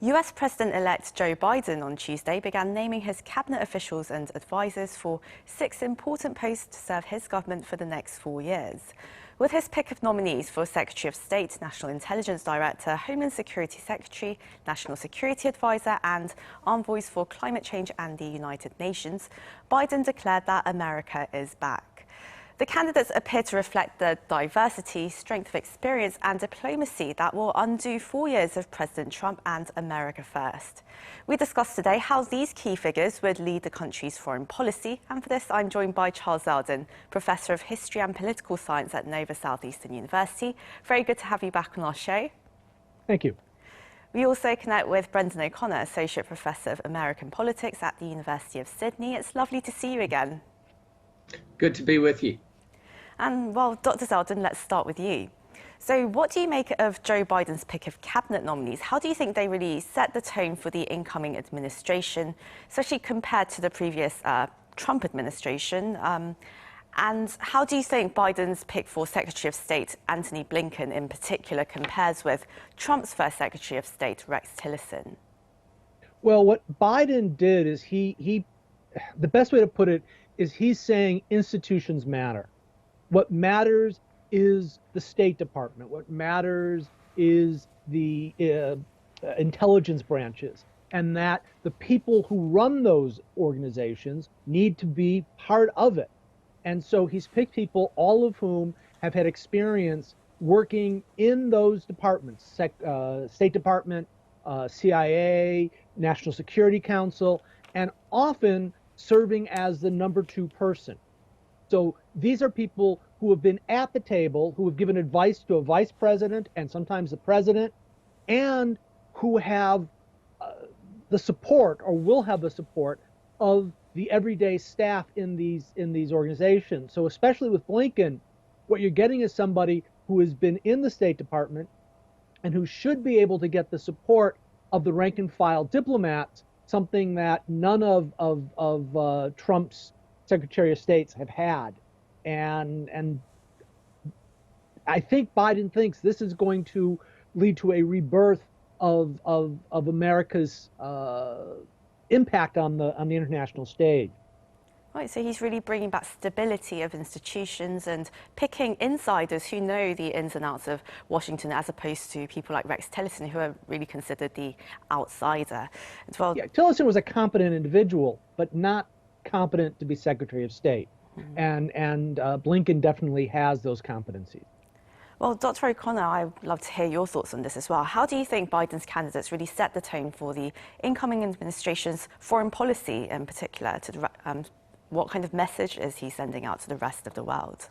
US President-elect Joe Biden on Tuesday began naming his cabinet officials and advisors for 6 important posts to serve his government for the next 4 years. With his pick of nominees for Secretary of State, National Intelligence Director, Homeland Security Secretary, National Security Advisor, and envoys for climate change and the United Nations, Biden declared that America is back. The candidates appear to reflect the diversity, strength of experience and diplomacy that will undo 4 years of President Trump and America First. We discussed today how these key figures would lead the country's foreign policy, and for this I'm joined by Charles Zeldin, Professor of History and Political Science at Nova Southeastern University. Very good to have you back on our show. Thank you. We also connect with Brendan O'Connor, Associate Professor of American Politics at the University of Sydney. It's lovely to see you again. Good to be with you. And well, Dr. Zeldin, let's start with you. So what do you make of Joe Biden's pick of cabinet nominees? How do you think they really set the tone for the incoming administration, especially compared to the previous Trump administration? And how do you think Biden's pick for Secretary of State, Antony Blinken in particular, compares with Trump's first Secretary of State, Rex Tillerson? Well, what Biden did is the best way to put it is he's saying institutions matter. What matters is the State Department. What matters is the intelligence branches, and that the people who run those organizations need to be part of it. And so he's picked people, all of whom have had experience working in those departments, State Department, CIA, National Security Council, and often serving as the number 2 person. So these are people who have been at the table, who have given advice to a vice president and sometimes the president, and who have the support or will have the support of the everyday staff in these organizations. So especially with Blinken, what you're getting is somebody who has been in the State Department and who should be able to get the support of the rank and file diplomats, something that none of Trump's Secretary of States have had. And I think Biden thinks this is going to lead to a rebirth of America's impact on the international stage. Right, so he's really bringing back stability of institutions and picking insiders who know the ins and outs of Washington, as opposed to people like Rex Tillerson, who are really considered the outsider. Well, yeah, Tillerson was a competent individual, but not competent to be Secretary of State. Mm-hmm. And Blinken definitely has those competencies. Well, Dr. O'Connor, I'd love to hear your thoughts on this as well. How do you think Biden's candidates really set the tone for the incoming administration's foreign policy in particular? What kind of message is he sending out to the rest of the world?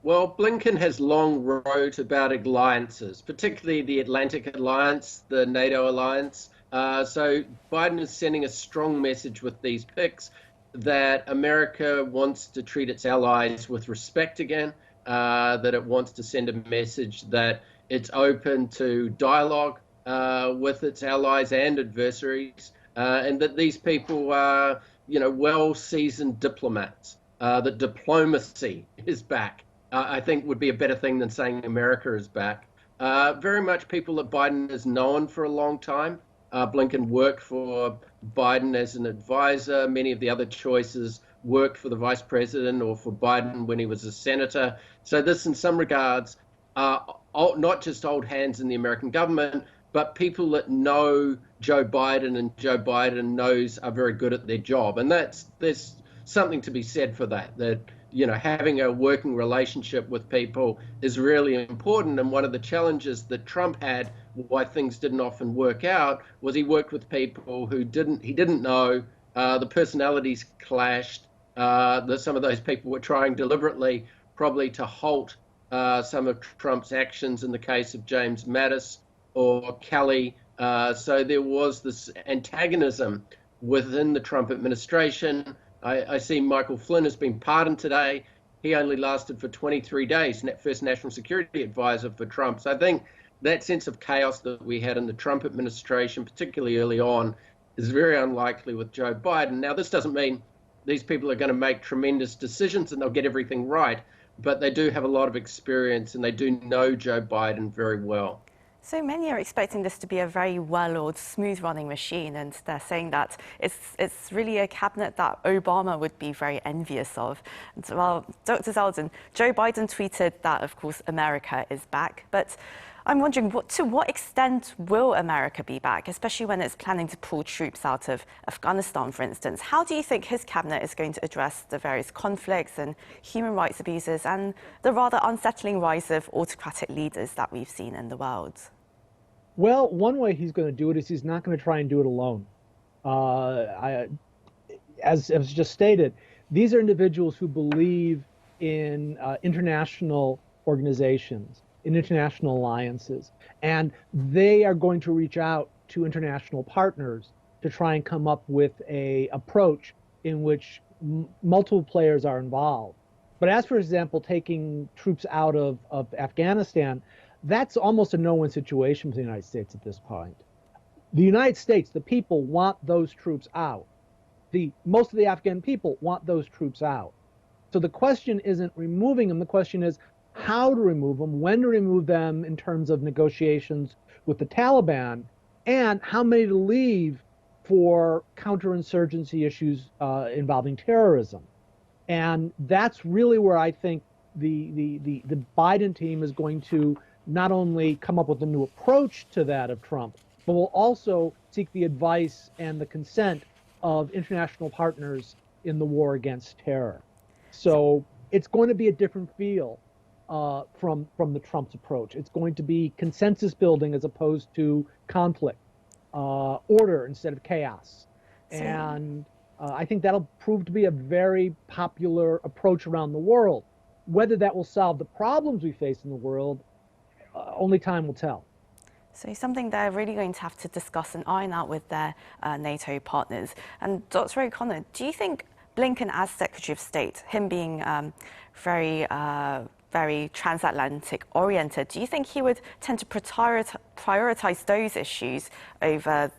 Well, Blinken has long wrote about alliances, particularly the Atlantic Alliance, the NATO alliance. So Biden is sending a strong message with these picks that America wants to treat its allies with respect again, that it wants to send a message that it's open to dialogue with its allies and adversaries, and that these people are, well-seasoned diplomats, that diplomacy is back. I think would be a better thing than saying America is back. Very much people that Biden has known for a long time. Blinken worked for Biden as an advisor. Many of the other choices worked for the vice president or for Biden when he was a senator. So this, in some regards, are not just old hands in the American government, but people that know Joe Biden and Joe Biden knows are very good at their job. And there's something to be said for that, having a working relationship with people is really important. And one of the challenges that Trump had, why things didn't often work out, was he worked with people who he didn't know, the personalities clashed, some of those people were trying deliberately probably to halt some of Trump's actions in the case of James Mattis or Kelly. So there was this antagonism within the Trump administration. I see Michael Flynn has been pardoned today. He only lasted for 23 days, first national security advisor for Trump. So I think that sense of chaos that we had in the Trump administration, particularly early on, is very unlikely with Joe Biden. Now, this doesn't mean these people are going to make tremendous decisions and they'll get everything right, but they do have a lot of experience and they do know Joe Biden very well. So many are expecting this to be a very well-oiled, smooth-running machine, and they're saying that it's really a cabinet that Obama would be very envious of. And well, Dr. Zeldin, Joe Biden tweeted that, of course, America is back, but I'm wondering, to what extent will America be back, especially when it's planning to pull troops out of Afghanistan, for instance? How do you think his cabinet is going to address the various conflicts and human rights abuses and the rather unsettling rise of autocratic leaders that we've seen in the world? Well, one way he's going to do it is he's not going to try and do it alone. As was just stated, these are individuals who believe in international organizations, in international alliances, and they are going to reach out to international partners to try and come up with an approach in which multiple players are involved. But as, for example, taking troops out of Afghanistan, that's almost a no-win situation for the United States at this point. The United States, the people, want those troops out. Most of the Afghan people want those troops out. So the question isn't removing them. The question is how to remove them, when to remove them in terms of negotiations with the Taliban, and how many to leave for counterinsurgency issues involving terrorism. And that's really where I think the Biden team is going to not only come up with a new approach to that of Trump, but will also seek the advice and the consent of international partners in the war against terror. So it's going to be a different feel from the Trump's approach. It's going to be consensus building as opposed to conflict, order instead of chaos. And I think that'll prove to be a very popular approach around the world. Whether that will solve the problems we face in the world, only time will tell. So something they're really going to have to discuss and iron out with their NATO partners. And Dr. O'Connor, do you think Blinken as Secretary of State, him being very transatlantic oriented, do you think he would tend to prioritize those issues over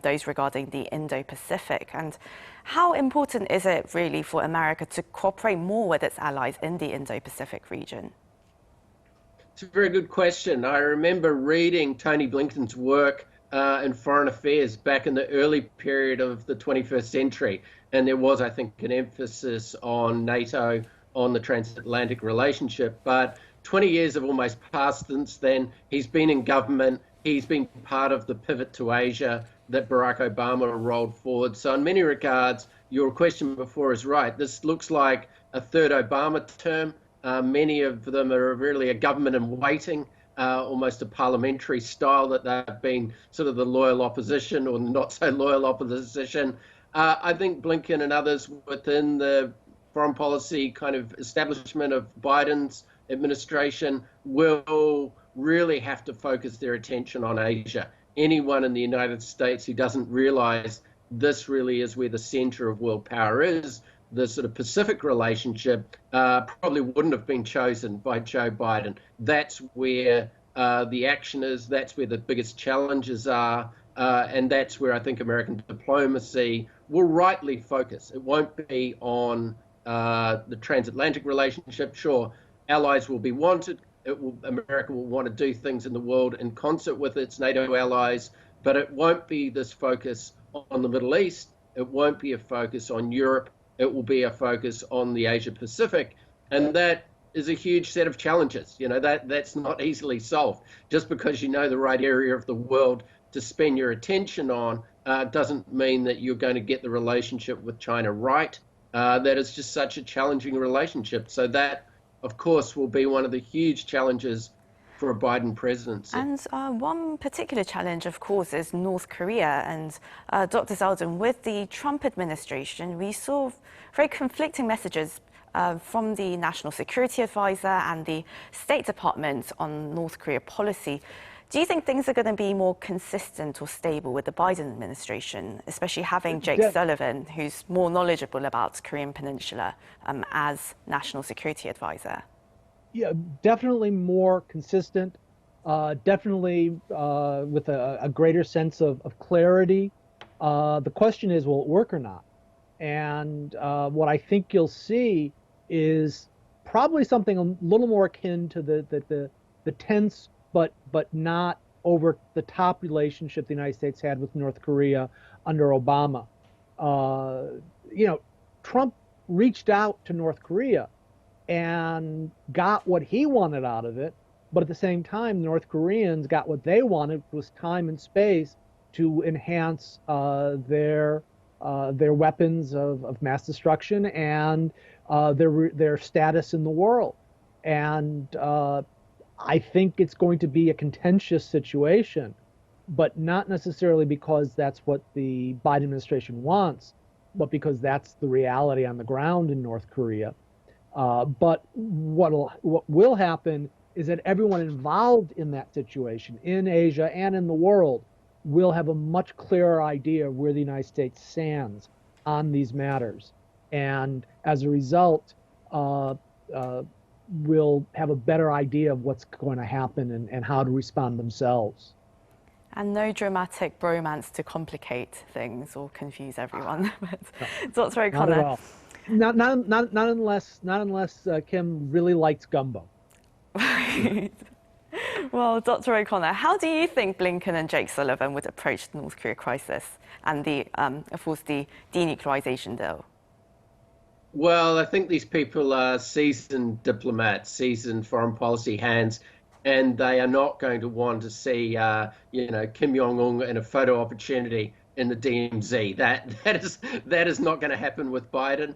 those regarding the Indo-Pacific? And how important is it really for America to cooperate more with its allies in the Indo-Pacific region? It's a very good question. I remember reading Tony Blinken's work in foreign affairs back in the early period of the 21st century. And there was, I think, an emphasis on NATO, on the transatlantic relationship. But 20 years have almost passed since then. He's been in government. He's been part of the pivot to Asia that Barack Obama rolled forward. So in many regards, your question before is right. This looks like a third Obama term. Many of them are really a government in waiting, almost a parliamentary style that they've been sort of the loyal opposition or not so loyal opposition. I think Blinken and others within the foreign policy kind of establishment of Biden's administration will really have to focus their attention on Asia. Anyone in the United States who doesn't realize this really is where the center of world power is, the sort of Pacific relationship, probably wouldn't have been chosen by Joe Biden. That's where the action is. That's where the biggest challenges are. And that's where I think American diplomacy will rightly focus. It won't be on the transatlantic relationship. Sure, allies will be wanted. America will want to do things in the world in concert with its NATO allies, but it won't be this focus on the Middle East. It won't be a focus on Europe. It will be a focus on the Asia Pacific. And that is a huge set of challenges. You know, that's not easily solved. Just because you know the right area of the world to spend your attention on doesn't mean that you're going to get the relationship with China right. That is just such a challenging relationship. So that, of course, will be one of the huge challenges for a Biden presidency. And one particular challenge, of course, is North Korea. And Dr. Zeldin, with the Trump administration, we saw very conflicting messages from the National Security Advisor and the State Department on North Korea policy. Do you think things are going to be more consistent or stable with the Biden administration, especially having Jake Sullivan, who's more knowledgeable about Korean Peninsula, as National Security Advisor? Yeah, definitely more consistent, definitely with a greater sense of clarity. The question is, will it work or not? And what I think you'll see is probably something a little more akin to the tense but not over the top relationship the United States had with North Korea under Obama. You know, Trump reached out to North Korea and got what he wanted out of it, but at the same time, North Koreans got what they wanted, was time and space to enhance their weapons of mass destruction and their status in the world. And I think it's going to be a contentious situation, but not necessarily because that's what the Biden administration wants, but because that's the reality on the ground in North Korea. But what will happen is that everyone involved in that situation, in Asia and in the world, will have a much clearer idea of where the United States stands on these matters. And as a result, will have a better idea of what's going to happen and how to respond themselves. And no dramatic bromance to complicate things or confuse everyone. Dr. O'Connor. Not at all. Not unless Kim really likes gumbo. Right. Well, Dr. O'Connor, how do you think Blinken and Jake Sullivan would approach the North Korea crisis and the, of course, the denuclearization deal? Well, I think these people are seasoned diplomats, seasoned foreign policy hands, and they are not going to want to see, Kim Jong-un in a photo opportunity in the DMZ. That is not going to happen with Biden.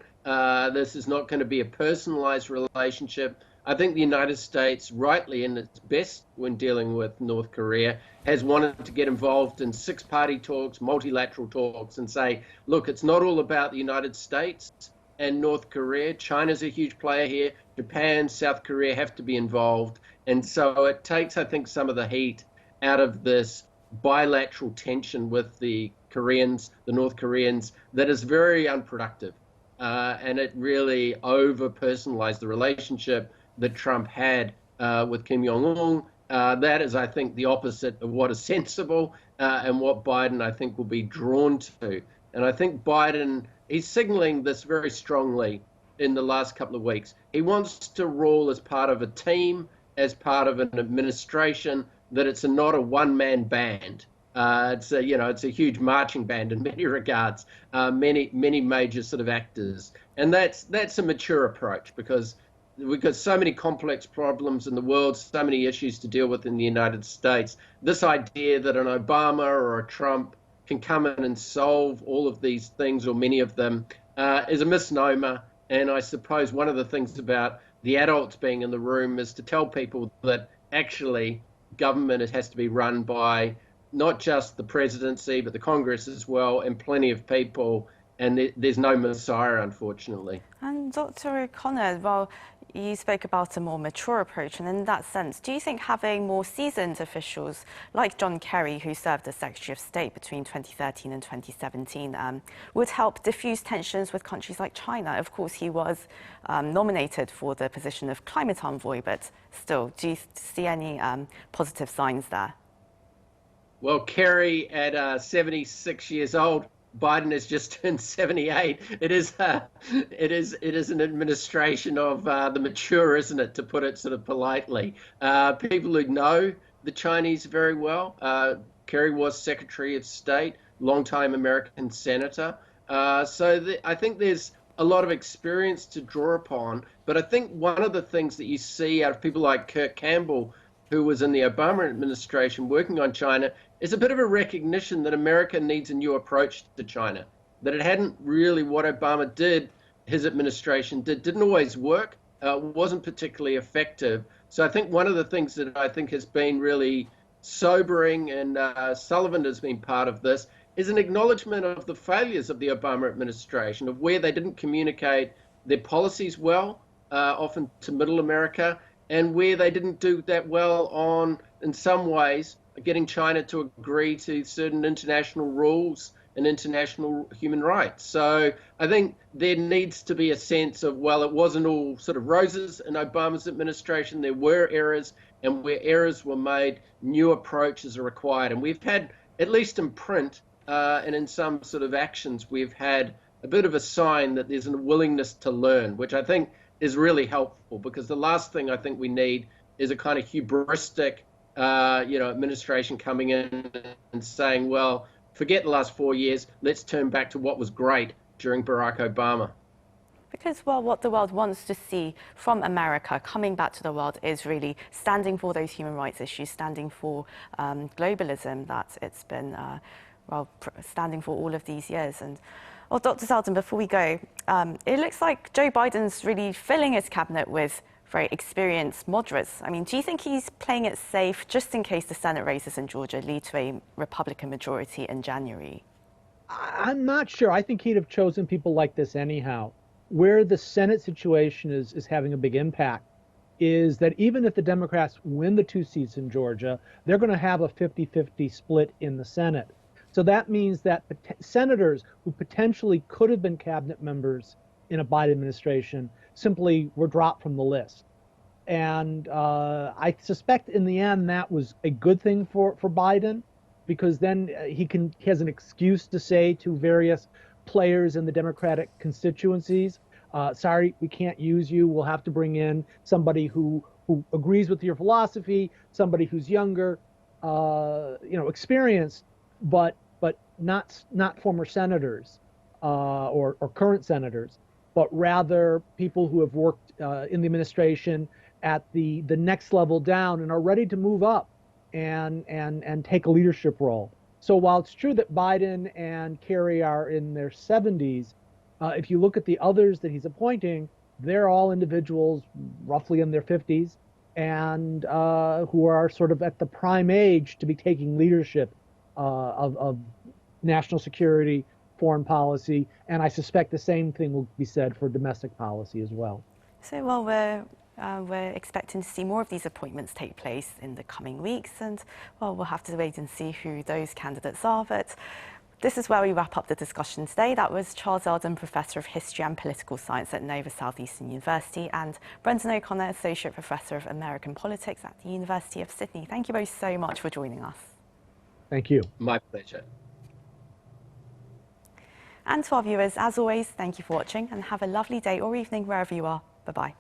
This is not going to be a personalized relationship. I think the United States, rightly in its best when dealing with North Korea, has wanted to get involved in six-party talks, multilateral talks, and say, look, it's not all about the United States and North Korea. China's a huge player here. Japan, South Korea have to be involved. And so it takes, I think, some of the heat out of this bilateral tension with the Koreans, the North Koreans, that is very unproductive. And it really over-personalized the relationship that Trump had with Kim Jong-un. That is, I think, the opposite of what is sensible and what Biden, I think, will be drawn to. And I think Biden, he's signaling this very strongly in the last couple of weeks. He wants to rule as part of a team, as part of an administration, that it's not a one-man band. It's a huge marching band in many regards, many major sort of actors. And that's a mature approach because we've got so many complex problems in the world, so many issues to deal with in the United States. This idea that an Obama or a Trump can come in and solve all of these things, or many of them, is a misnomer. And I suppose one of the things about the adults being in the room is to tell people that actually government has to be run by not just the presidency, but the Congress as well, and plenty of people. And there's no messiah, unfortunately. And Dr. O'Connor, well, you spoke about a more mature approach, and in that sense, do you think having more seasoned officials like John Kerry, who served as Secretary of State between 2013 and 2017, would help diffuse tensions with countries like China? Of course, he was nominated for the position of climate envoy, but still, do you see any positive signs there? Well, Kerry at 76 years old, Biden has just turned 78. It is an administration of the mature, isn't it, to put it sort of politely. People who know the Chinese very well. Kerry was Secretary of State, longtime American senator. I think there's a lot of experience to draw upon. But I think one of the things that you see out of people like Kirk Campbell, who was in the Obama administration working on China, is a bit of a recognition that America needs a new approach to China, that it hadn't really, what Obama did, his administration didn't always work, wasn't particularly effective. So I think one of the things that I think has been really sobering, and Sullivan has been part of this, is an acknowledgement of the failures of the Obama administration, of where they didn't communicate their policies well, often to middle America, and where they didn't do that well on, in some ways, getting China to agree to certain international rules and international human rights. So I think there needs to be a sense of, well, it wasn't all sort of roses in Obama's administration. There were errors, and where errors were made, new approaches are required. And we've had, at least in print and in some sort of actions, we've had a bit of a sign that there's a willingness to learn, which I think is really helpful, because the last thing I think we need is a kind of hubristic administration coming in and saying, well, forget the last 4 years, let's turn back to what was great during Barack Obama. Because, well, what the world wants to see from America coming back to the world is really standing for those human rights issues, standing for globalism that it's been, standing for all of these years. And, well, Dr. Zeldin, before we go, it looks like Joe Biden's really filling his cabinet with very experienced moderates. I mean, do you think he's playing it safe just in case the Senate races in Georgia lead to a Republican majority in January? I'm not sure. I think he'd have chosen people like this anyhow. Where the Senate situation is having a big impact is that even if the Democrats win the 2 seats in Georgia, they're going to have a 50-50 split in the Senate. So that means that senators who potentially could have been cabinet members in a Biden administration simply were dropped from the list. And I suspect in the end that was a good thing for Biden, because then he has an excuse to say to various players in the Democratic constituencies, sorry, we can't use you. We'll have to bring in somebody who agrees with your philosophy, somebody who's younger, experienced, but not former senators or current senators, but rather people who have worked in the administration at the next level down and are ready to move up and take a leadership role. So while it's true that Biden and Kerry are in their 70s, if you look at the others that he's appointing, they're all individuals roughly in their 50s and who are sort of at the prime age to be taking leadership of national security, foreign policy, and I suspect the same thing will be said for domestic policy as well. So, well, we're expecting to see more of these appointments take place in the coming weeks, and, well, we'll have to wait and see who those candidates are. But this is where we wrap up the discussion today. That was Charles Zeldin, Professor of History and Political Science at Nova Southeastern University, and Brendan O'Connor, Associate Professor of American Politics at the University of Sydney. Thank you both so much for joining us. Thank you. My pleasure. And to our viewers, as always, thank you for watching and have a lovely day or evening wherever you are. Bye-bye.